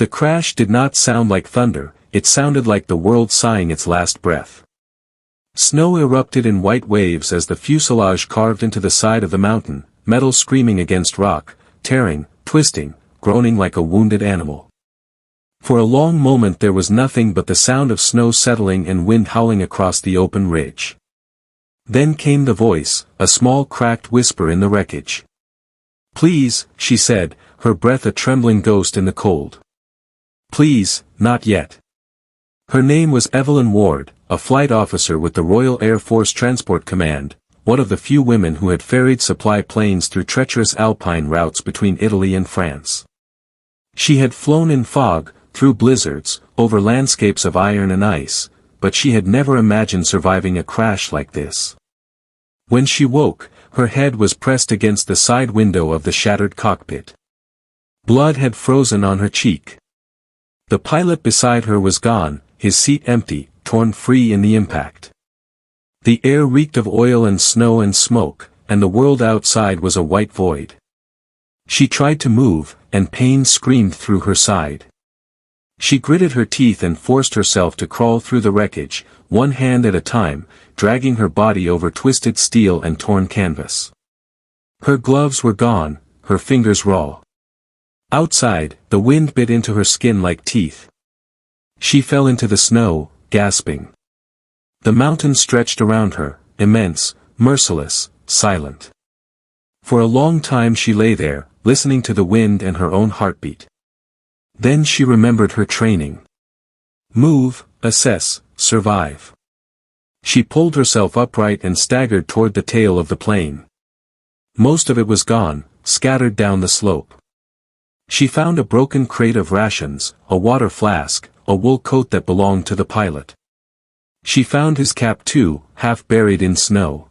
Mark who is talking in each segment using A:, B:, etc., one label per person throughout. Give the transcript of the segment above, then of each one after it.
A: The crash did not sound like thunder, it sounded like the world sighing its last breath. Snow erupted in white waves as the fuselage carved into the side of the mountain, metal screaming against rock, tearing, twisting, groaning like a wounded animal. For a long moment there was nothing but the sound of snow settling and wind howling across the open ridge. Then came the voice, a small cracked whisper in the wreckage. "Please," she said, her breath a trembling ghost in the cold. "Please, not yet." Her name was Evelyn Ward, a flight officer with the Royal Air Force Transport Command, one of the few women who had ferried supply planes through treacherous alpine routes between Italy and France. She had flown in fog, through blizzards, over landscapes of iron and ice, but she had never imagined surviving a crash like this. When she woke, her head was pressed against the side window of the shattered cockpit. Blood had frozen on her cheek. The pilot beside her was gone, his seat empty, torn free in the impact. The air reeked of oil and snow and smoke, and the world outside was a white void. She tried to move, and pain screamed through her side. She gritted her teeth and forced herself to crawl through the wreckage, one hand at a time, dragging her body over twisted steel and torn canvas. Her gloves were gone, her fingers raw. Outside, the wind bit into her skin like teeth. She fell into the snow, gasping. The mountain stretched around her, immense, merciless, silent. For a long time she lay there, listening to the wind and her own heartbeat. Then she remembered her training. Move, assess, survive. She pulled herself upright and staggered toward the tail of the plane. Most of it was gone, scattered down the slope. She found a broken crate of rations, a water flask, a wool coat that belonged to the pilot. She found his cap too, half buried in snow.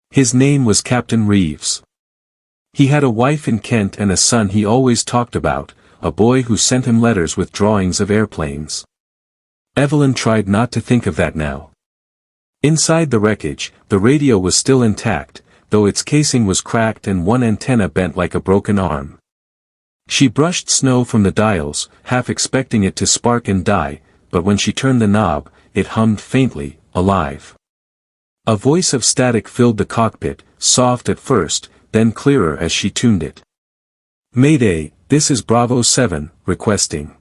A: His name was Captain Reeves. He had a wife in Kent and a son he always talked about, a boy who sent him letters with drawings of airplanes. Evelyn tried not to think of that now. Inside the wreckage, the radio was still intact, though its casing was cracked and one antenna bent like a broken arm. She brushed snow from the dials, half expecting it to spark and die, but when she turned the knob, it hummed faintly, alive. A voice of static filled the cockpit, soft at first, then clearer as she tuned it. "Mayday, this is Bravo 7, requesting."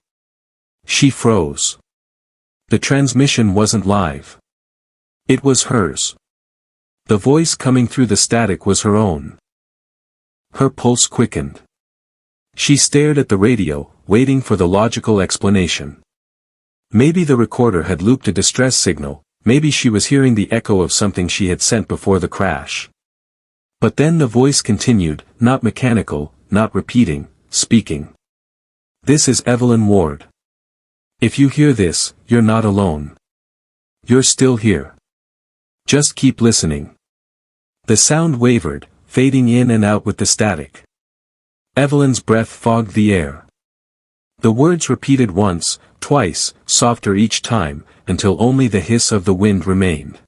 A: She froze. The transmission wasn't live. It was hers. The voice coming through the static was her own. Her pulse quickened. She stared at the radio, waiting for the logical explanation. Maybe the recorder had looped a distress signal, maybe she was hearing the echo of something she had sent before the crash. But then the voice continued, not mechanical, not repeating, speaking. "This is Evelyn Ward. If you hear this, you're not alone. You're still here. Just keep listening." The sound wavered, fading in and out with the static. Evelyn's breath fogged the air. The words repeated once, twice, softer each time, until only the hiss of the wind remained.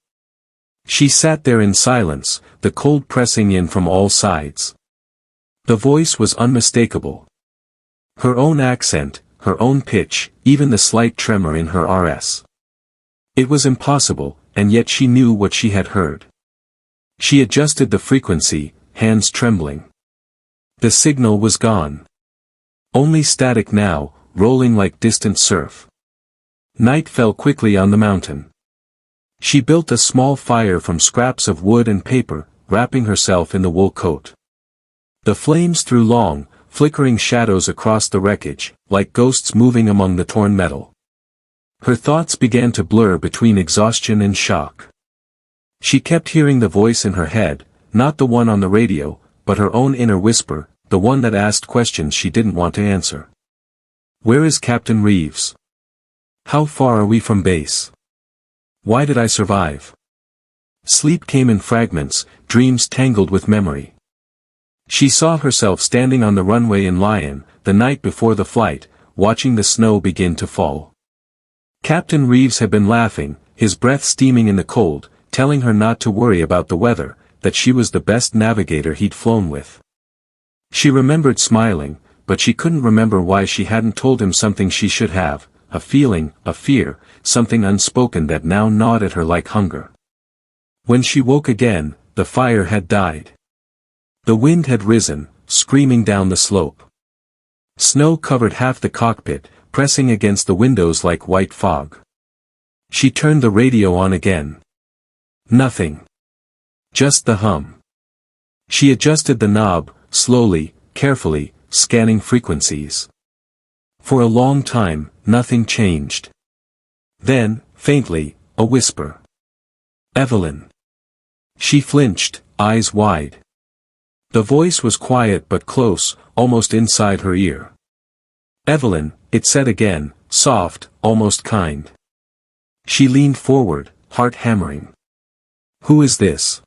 A: She sat there in silence, the cold pressing in from all sides. The voice was unmistakable. Her own accent, her own pitch, even the slight tremor in her RS. It was impossible, and yet she knew what she had heard. She adjusted the frequency, hands trembling. The signal was gone. Only static now, rolling like distant surf. Night fell quickly on the mountain. She built a small fire from scraps of wood and paper, wrapping herself in the wool coat. The flames threw long, flickering shadows across the wreckage, like ghosts moving among the torn metal. Her thoughts began to blur between exhaustion and shock. She kept hearing the voice in her head, not the one on the radio, but her own inner whisper, the one that asked questions she didn't want to answer. "Where is Captain Reeves? How far are we from base? Why did I survive?" Sleep came in fragments, dreams tangled with memory. She saw herself standing on the runway in Lyon, the night before the flight, watching the snow begin to fall. Captain Reeves had been laughing, his breath steaming in the cold, telling her not to worry about the weather, that she was the best navigator he'd flown with. She remembered smiling, but she couldn't remember why she hadn't told him something she should have, a feeling, a fear, something unspoken that now gnawed at her like hunger. When she woke again, the fire had died. The wind had risen, screaming down the slope. Snow covered half the cockpit, pressing against the windows like white fog. She turned the radio on again. Nothing. Just the hum. She adjusted the knob, slowly, carefully, scanning frequencies. For a long time, nothing changed. Then, faintly, a whisper. "Evelyn." She flinched, eyes wide. The voice was quiet but close, almost inside her ear. "Evelyn," it said again, soft, almost kind. She leaned forward, heart hammering. "Who is this?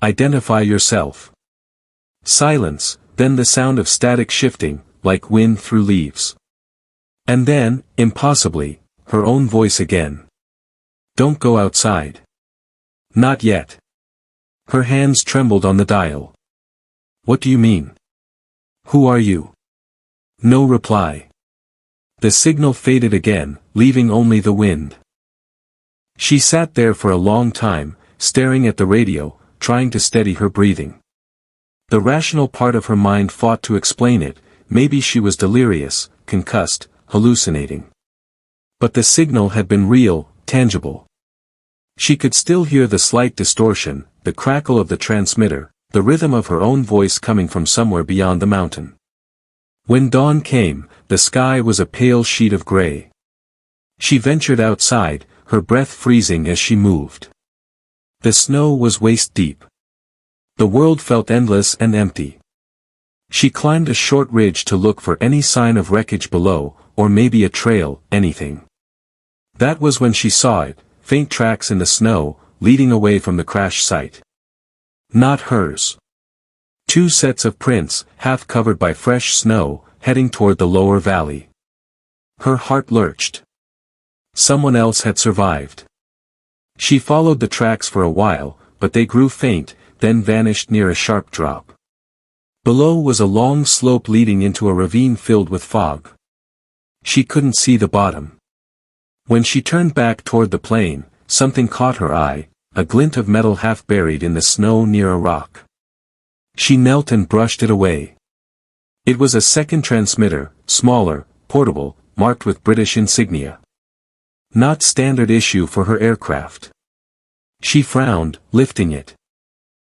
A: Identify yourself." Silence, then the sound of static shifting, like wind through leaves. And then, impossibly, her own voice again. "Don't go outside. Not yet." Her hands trembled on the dial. "What do you mean? Who are you?" No reply. The signal faded again, leaving only the wind. She sat there for a long time, staring at the radio, trying to steady her breathing. The rational part of her mind fought to explain it, maybe she was delirious, concussed, hallucinating. But the signal had been real, tangible. She could still hear the slight distortion, the crackle of the transmitter, the rhythm of her own voice coming from somewhere beyond the mountain. When dawn came, the sky was a pale sheet of gray. She ventured outside, her breath freezing as she moved. The snow was waist-deep. The world felt endless and empty. She climbed a short ridge to look for any sign of wreckage below, or maybe a trail, anything. That was when she saw it, faint tracks in the snow, leading away from the crash site. Not hers. Two sets of prints, half covered by fresh snow, heading toward the lower valley. Her heart lurched. Someone else had survived. She followed the tracks for a while, but they grew faint, then vanished near a sharp drop. Below was a long slope leading into a ravine filled with fog. She couldn't see the bottom. When she turned back toward the plane, something caught her eye, a glint of metal half buried in the snow near a rock. She knelt and brushed it away. It was a second transmitter, smaller, portable, marked with British insignia. Not standard issue for her aircraft. She frowned, lifting it.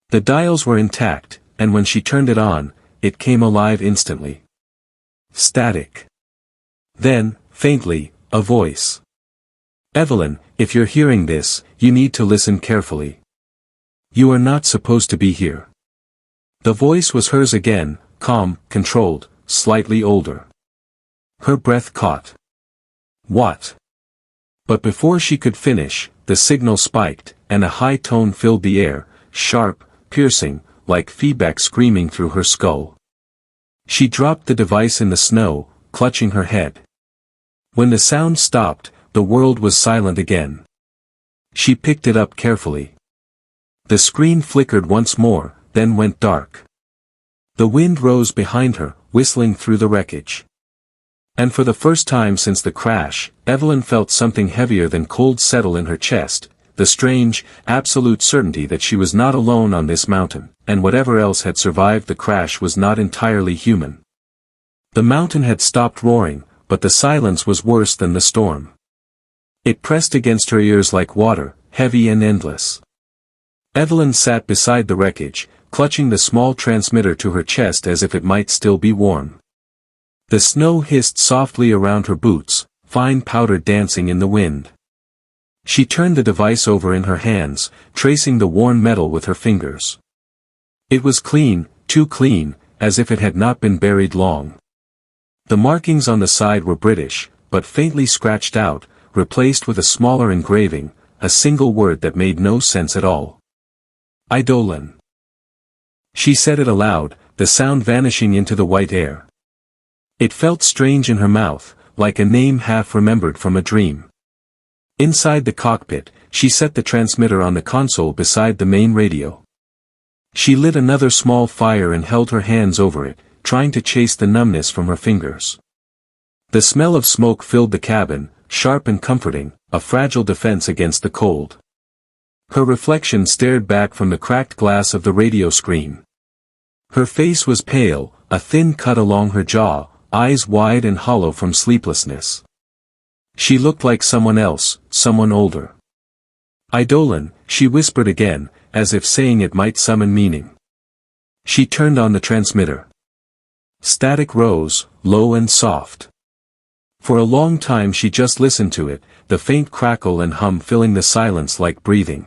A: The dials were intact, and when she turned it on, it came alive instantly. Static. Then, faintly, a voice. "Evelyn, if you're hearing this, you need to listen carefully. You are not supposed to be here." The voice was hers again, calm, controlled, slightly older. Her breath caught. "What?" But before she could finish, the signal spiked, and a high tone filled the air, sharp, piercing, like feedback screaming through her skull. She dropped the device in the snow, clutching her head. When the sound stopped, the world was silent again. She picked it up carefully. The screen flickered once more, then went dark. The wind rose behind her, whistling through the wreckage. And for the first time since the crash, Evelyn felt something heavier than cold settle in her chest, the strange, absolute certainty that she was not alone on this mountain, and whatever else had survived the crash was not entirely human. The mountain had stopped roaring, but the silence was worse than the storm. It pressed against her ears like water, heavy and endless. Evelyn sat beside the wreckage, clutching the small transmitter to her chest as if it might still be warm. The snow hissed softly around her boots, fine powder dancing in the wind. She turned the device over in her hands, tracing the worn metal with her fingers. It was clean, too clean, as if it had not been buried long. The markings on the side were British, but faintly scratched out, replaced with a smaller engraving, a single word that made no sense at all. Eidolon. She said it aloud, the sound vanishing into the white air. It felt strange in her mouth, like a name half remembered from a dream. Inside the cockpit, she set the transmitter on the console beside the main radio. She lit another small fire and held her hands over it, trying to chase the numbness from her fingers. The smell of smoke filled the cabin, sharp and comforting, a fragile defense against the cold. Her reflection stared back from the cracked glass of the radio screen. Her face was pale, a thin cut along her jaw, eyes wide and hollow from sleeplessness. She looked like someone else, someone older. "Eidolon," she whispered again, as if saying it might summon meaning. She turned on the transmitter. Static rose, low and soft. For a long time she just listened to it, the faint crackle and hum filling the silence like breathing.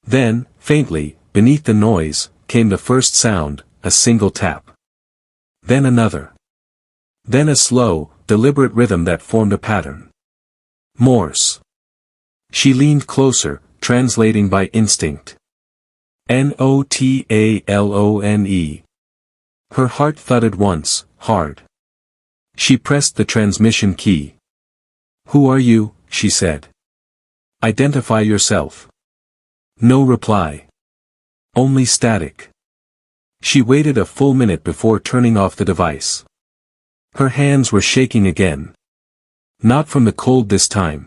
A: Then, faintly, beneath the noise, came the first sound, a single tap. Then another. Then a slow, deliberate rhythm that formed a pattern. Morse. She leaned closer, translating by instinct. Notalone. Her heart thudded once, hard. She pressed the transmission key. "Who are you?" she said. "Identify yourself." No reply. Only static. She waited a full minute before turning off the device. Her hands were shaking again. Not from the cold this time.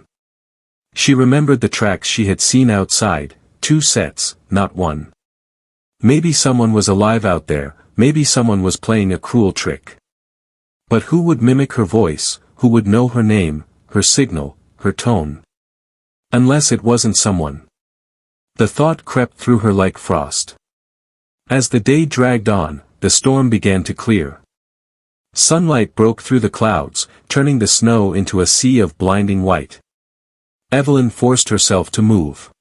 A: She remembered the tracks she had seen outside, 2 sets, not one. Maybe someone was alive out there, maybe someone was playing a cruel trick. But who would mimic her voice, who would know her name, her signal, her tone? Unless it wasn't someone. The thought crept through her like frost. As the day dragged on, the storm began to clear. Sunlight broke through the clouds, turning the snow into a sea of blinding white. Evelyn forced herself to move.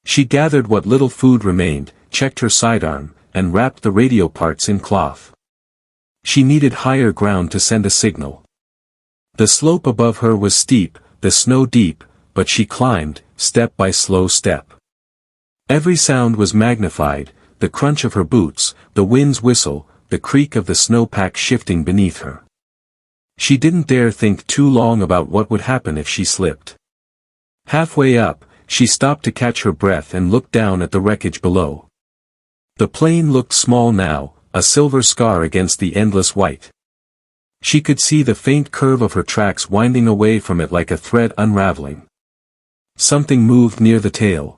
A: She gathered what little food remained, checked her sidearm, and wrapped the radio parts in cloth. She needed higher ground to send a signal. The slope above her was steep, the snow deep, but she climbed, step by slow step. Every sound was magnified, the crunch of her boots, the wind's whistle, the creak of the snowpack shifting beneath her. She didn't dare think too long about what would happen if she slipped. Halfway up, she stopped to catch her breath and looked down at the wreckage below. The plane looked small now, a silver scar against the endless white. She could see the faint curve of her tracks winding away from it like a thread unraveling. Something moved near the tail.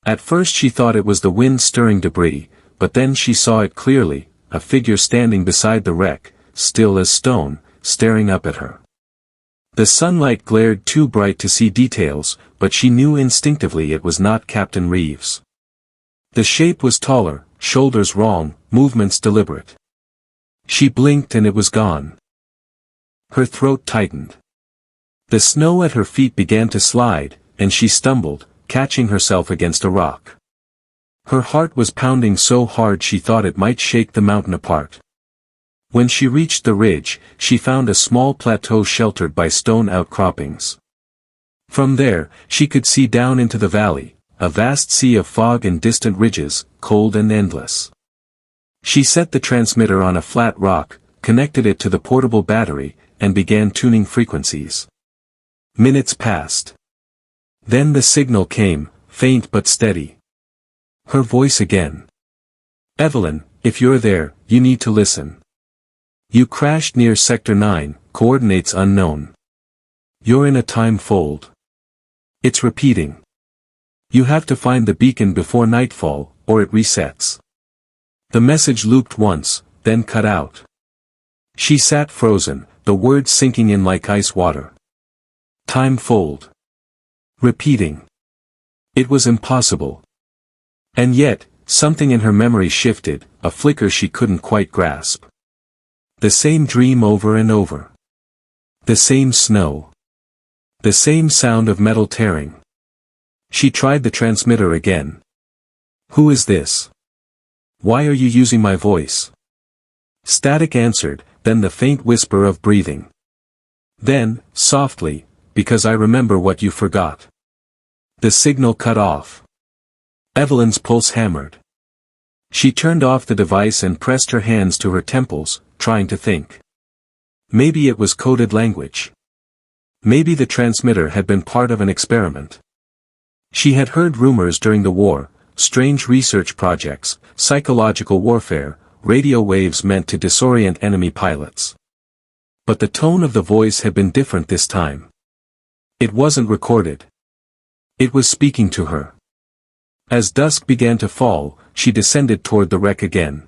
A: At first she thought it was the wind stirring debris, but then she saw it clearly, a figure standing beside the wreck, still as stone, staring up at her. The sunlight glared too bright to see details, but she knew instinctively it was not Captain Reeves. The shape was taller, shoulders wrong, movements deliberate. She blinked and it was gone. Her throat tightened. The snow at her feet began to slide, and she stumbled, catching herself against a rock. Her heart was pounding so hard she thought it might shake the mountain apart. When she reached the ridge, she found a small plateau sheltered by stone outcroppings. From there, she could see down into the valley, a vast sea of fog and distant ridges, cold and endless. She set the transmitter on a flat rock, connected it to the portable battery, and began tuning frequencies. Minutes passed. Then the signal came, faint but steady. Her voice again. "Evelyn, if you're there, you need to listen. You crashed near Sector 9, coordinates unknown. You're in a time fold. It's repeating. You have to find the beacon before nightfall, or it resets." The message looped once, then cut out. She sat frozen, the words sinking in like ice water. Time fold. Repeating. It was impossible. And yet, something in her memory shifted, a flicker she couldn't quite grasp. The same dream over and over. The same snow. The same sound of metal tearing. She tried the transmitter again. "Who is this? Why are you using my voice?" Static answered, then the faint whisper of breathing. Then, softly, "Because I remember what you forgot." The signal cut off. Evelyn's pulse hammered. She turned off the device and pressed her hands to her temples, trying to think. Maybe it was coded language. Maybe the transmitter had been part of an experiment. She had heard rumors during the war, strange research projects, psychological warfare, radio waves meant to disorient enemy pilots. But the tone of the voice had been different this time. It wasn't recorded. It was speaking to her. As dusk began to fall, she descended toward the wreck again.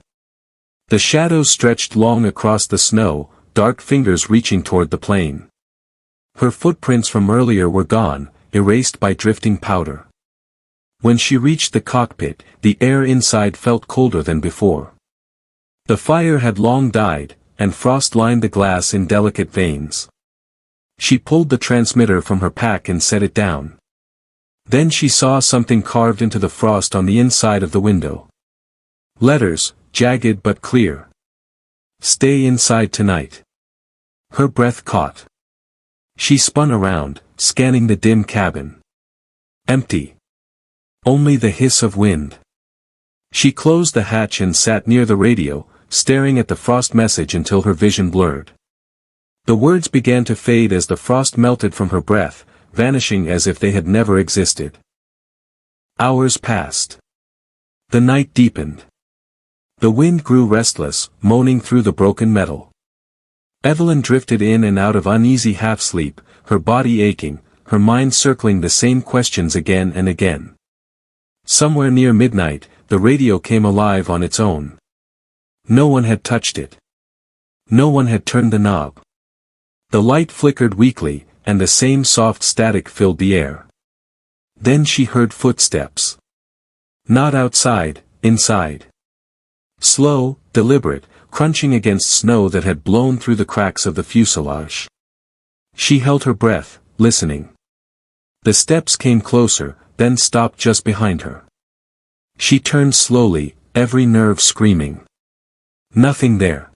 A: The shadows stretched long across the snow, dark fingers reaching toward the plane. Her footprints from earlier were gone, erased by drifting powder. When she reached the cockpit, the air inside felt colder than before. The fire had long died, and frost lined the glass in delicate veins. She pulled the transmitter from her pack and set it down. Then she saw something carved into the frost on the inside of the window. Letters, jagged but clear. "Stay inside tonight." Her breath caught. She spun around, scanning the dim cabin. Empty. Only the hiss of wind. She closed the hatch and sat near the radio, staring at the frost message until her vision blurred. The words began to fade as the frost melted from her breath, vanishing as if they had never existed. Hours passed. The night deepened. The wind grew restless, moaning through the broken metal. Evelyn drifted in and out of uneasy half-sleep, her body aching, her mind circling the same questions again and again. Somewhere near midnight, the radio came alive on its own. No one had touched it. No one had turned the knob. The light flickered weakly, and the same soft static filled the air. Then she heard footsteps. Not outside, inside. Slow, deliberate, crunching against snow that had blown through the cracks of the fuselage. She held her breath, listening. The steps came closer, then stopped just behind her. She turned slowly, every nerve screaming. Nothing there.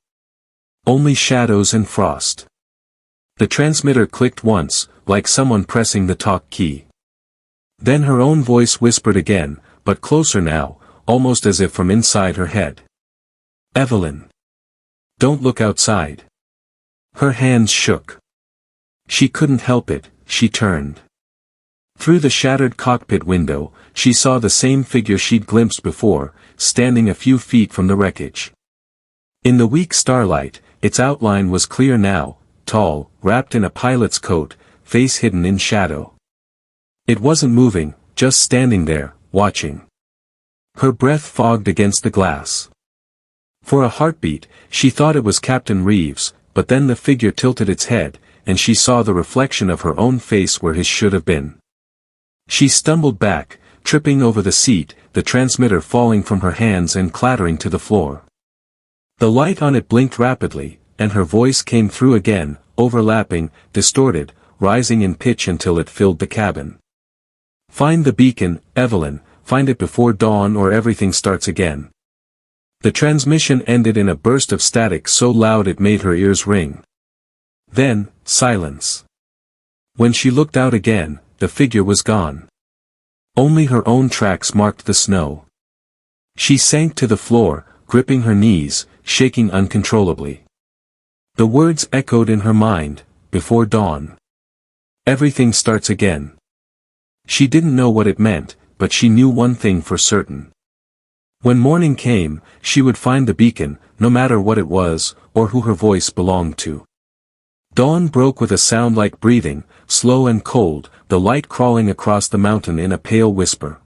A: Only shadows and frost. The transmitter clicked once, like someone pressing the talk key. Then her own voice whispered again, but closer now, almost as if from inside her head. "Evelyn. Don't look outside." Her hands shook. She couldn't help it, she turned. Through the shattered cockpit window, she saw the same figure she'd glimpsed before, standing a few feet from the wreckage. In the weak starlight, its outline was clear now, tall, wrapped in a pilot's coat, face hidden in shadow. It wasn't moving, just standing there, watching. Her breath fogged against the glass. For a heartbeat, she thought it was Captain Reeves, but then the figure tilted its head, and she saw the reflection of her own face where his should have been. She stumbled back, tripping over the seat, the transmitter falling from her hands and clattering to the floor. The light on it blinked rapidly, and her voice came through again, overlapping, distorted, rising in pitch until it filled the cabin. "Find the beacon, Evelyn, find it before dawn or everything starts again." The transmission ended in a burst of static so loud it made her ears ring. Then, silence. When she looked out again, the figure was gone. Only her own tracks marked the snow. She sank to the floor, gripping her knees, shaking uncontrollably. The words echoed in her mind, "Before dawn. Everything starts again." She didn't know what it meant, but she knew one thing for certain. When morning came, she would find the beacon, no matter what it was, or who her voice belonged to. Dawn broke with a sound like breathing, slow and cold, the light crawling across the mountain in a pale whisper.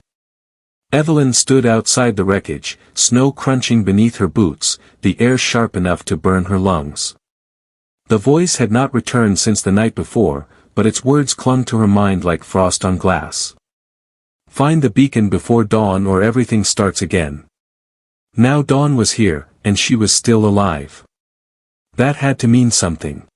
A: Evelyn stood outside the wreckage, snow crunching beneath her boots, the air sharp enough to burn her lungs. The voice had not returned since the night before, but its words clung to her mind like frost on glass. Find the beacon before dawn or everything starts again. Now dawn was here, and she was still alive. That had to mean something.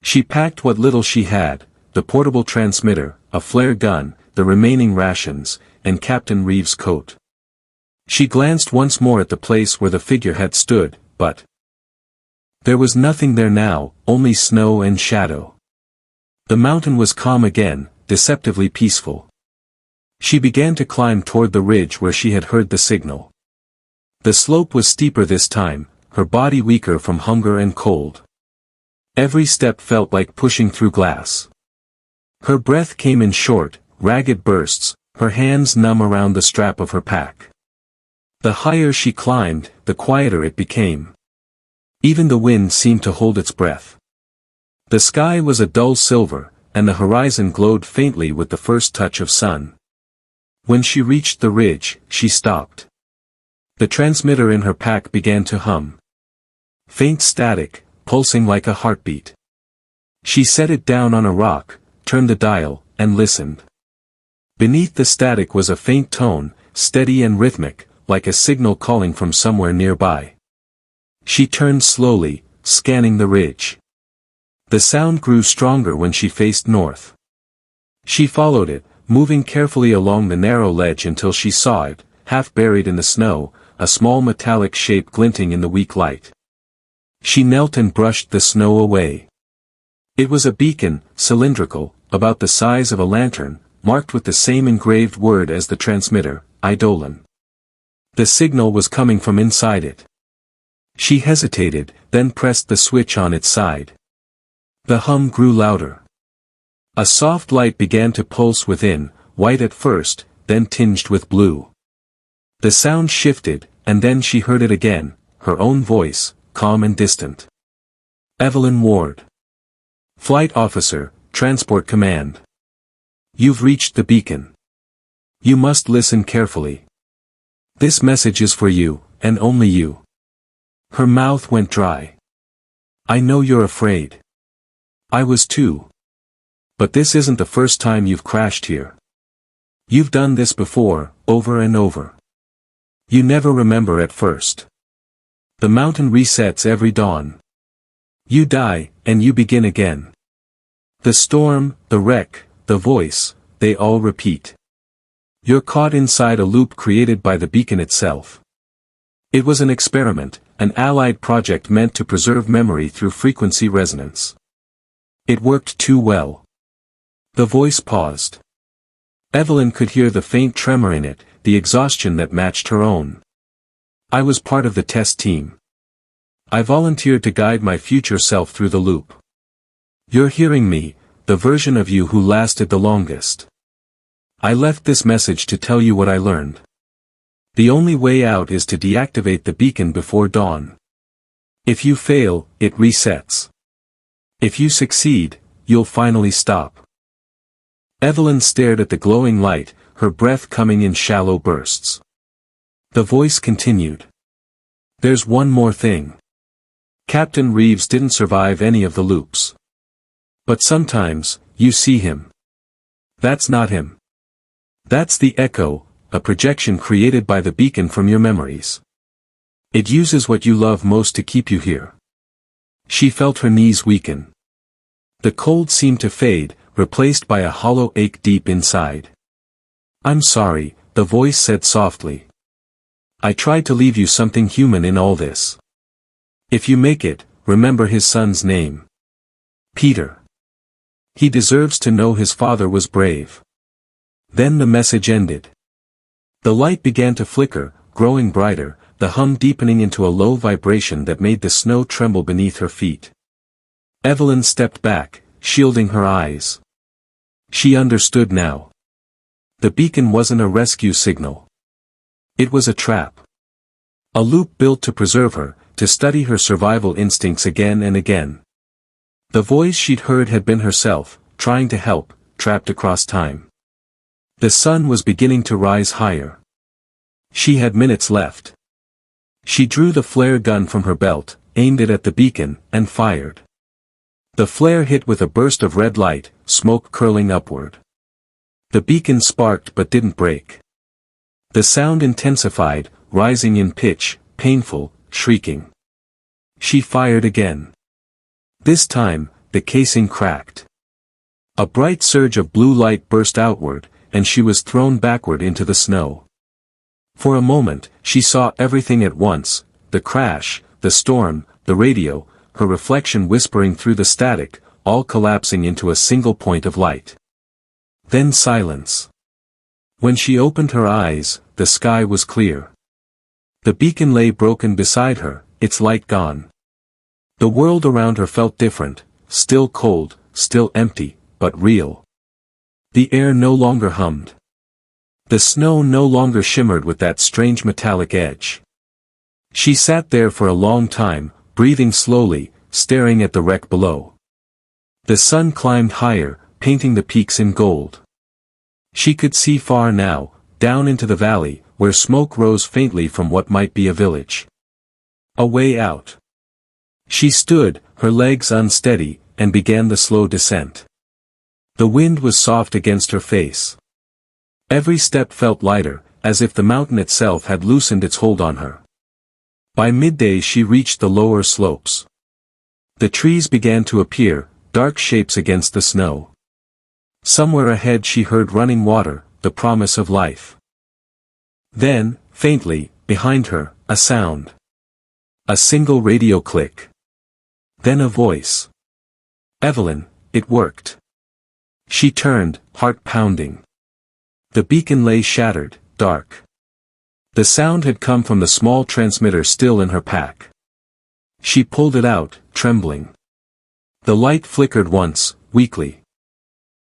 A: She packed what little she had, the portable transmitter, a flare gun, the remaining rations, and Captain Reeves' coat. She glanced once more at the place where the figure had stood, but there was nothing there now, only snow and shadow. The mountain was calm again, deceptively peaceful. She began to climb toward the ridge where she had heard the signal. The slope was steeper this time, her body weaker from hunger and cold. Every step felt like pushing through glass. Her breath came in short, ragged bursts, her hands numb around the strap of her pack. The higher she climbed, the quieter it became. Even the wind seemed to hold its breath. The sky was a dull silver, and the horizon glowed faintly with the first touch of sun. When she reached the ridge, she stopped. The transmitter in her pack began to hum. Faint static, pulsing like a heartbeat. She set it down on a rock, turned the dial, and listened. Beneath the static was a faint tone, steady and rhythmic, like a signal calling from somewhere nearby. She turned slowly, scanning the ridge. The sound grew stronger when she faced north. She followed it, moving carefully along the narrow ledge until she saw it, half buried in the snow, a small metallic shape glinting in the weak light. She knelt and brushed the snow away. It was a beacon, cylindrical, about the size of a lantern, marked with the same engraved word as the transmitter, Eidolon. The signal was coming from inside it. She hesitated, then pressed the switch on its side. The hum grew louder. A soft light began to pulse within, white at first, then tinged with blue. The sound shifted, and then she heard it again, her own voice, calm and distant. Evelyn Ward. Flight Officer, Transport Command. You've reached the beacon. You must listen carefully. This message is for you, and only you. Her mouth went dry. I know you're afraid. I was too. But this isn't the first time you've crashed here. You've done this before, over and over. You never remember at first. The mountain resets every dawn. You die, and you begin again. The storm, the wreck, the voice, they all repeat. You're caught inside a loop created by the beacon itself. It was an experiment, an allied project meant to preserve memory through frequency resonance. It worked too well. The voice paused. Evelyn could hear the faint tremor in it, the exhaustion that matched her own. I was part of the test team. I volunteered to guide my future self through the loop. You're hearing me, the version of you who lasted the longest. I left this message to tell you what I learned. The only way out is to deactivate the beacon before dawn. If you fail, it resets. If you succeed, you'll finally stop. Evelyn stared at the glowing light, her breath coming in shallow bursts. The voice continued. There's one more thing. Captain Reeves didn't survive any of the loops. But sometimes, you see him. That's not him. That's the echo, a projection created by the beacon from your memories. It uses what you love most to keep you here. She felt her knees weaken. The cold seemed to fade, replaced by a hollow ache deep inside. I'm sorry, the voice said softly. I tried to leave you something human in all this. If you make it, remember his son's name. Peter. He deserves to know his father was brave. Then the message ended. The light began to flicker, growing brighter, the hum deepening into a low vibration that made the snow tremble beneath her feet. Evelyn stepped back, shielding her eyes. She understood now. The beacon wasn't a rescue signal. It was a trap. A loop built to preserve her, to study her survival instincts again and again. The voice she'd heard had been herself, trying to help, trapped across time. The sun was beginning to rise higher. She had minutes left. She drew the flare gun from her belt, aimed it at the beacon, and fired. The flare hit with a burst of red light, smoke curling upward. The beacon sparked but didn't break. The sound intensified, rising in pitch, painful, shrieking. She fired again. This time, the casing cracked. A bright surge of blue light burst outward, and she was thrown backward into the snow. For a moment, she saw everything at once, the crash, the storm, the radio, her reflection whispering through the static, all collapsing into a single point of light. Then silence. When she opened her eyes, the sky was clear. The beacon lay broken beside her, its light gone. The world around her felt different, still cold, still empty, but real. The air no longer hummed. The snow no longer shimmered with that strange metallic edge. She sat there for a long time, breathing slowly, staring at the wreck below. The sun climbed higher, painting the peaks in gold. She could see far now, down into the valley, where smoke rose faintly from what might be a village. A way out. She stood, her legs unsteady, and began the slow descent. The wind was soft against her face. Every step felt lighter, as if the mountain itself had loosened its hold on her. By midday she reached the lower slopes. The trees began to appear, dark shapes against the snow. Somewhere ahead she heard running water, the promise of life. Then, faintly, behind her, a sound. A single radio click. Then a voice. Evelyn, it worked. She turned, heart pounding. The beacon lay shattered, dark. The sound had come from the small transmitter still in her pack. She pulled it out, trembling. The light flickered once, weakly.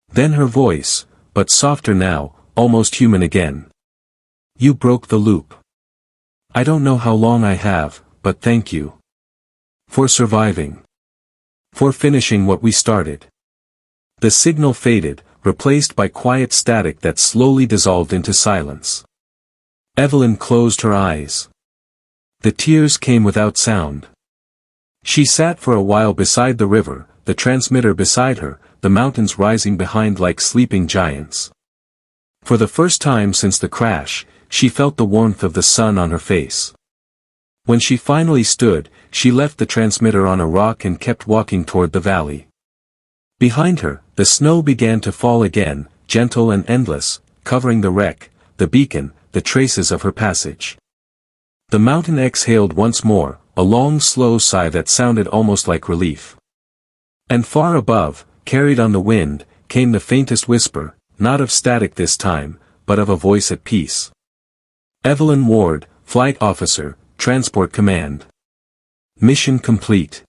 A: Then her voice, but softer now, almost human again. You broke the loop. I don't know how long I have, but thank you. For surviving. For finishing what we started. The signal faded, replaced by quiet static that slowly dissolved into silence. Evelyn closed her eyes. The tears came without sound. She sat for a while beside the river, the transmitter beside her, the mountains rising behind like sleeping giants. For the first time since the crash, she felt the warmth of the sun on her face. When she finally stood, she left the transmitter on a rock and kept walking toward the valley. Behind her, the snow began to fall again, gentle and endless, covering the wreck, the beacon, the traces of her passage. The mountain exhaled once more, a long slow sigh that sounded almost like relief. And far above, carried on the wind, came the faintest whisper, not of static this time, but of a voice at peace. Evelyn Ward, Flight Officer, Transport Command. Mission complete.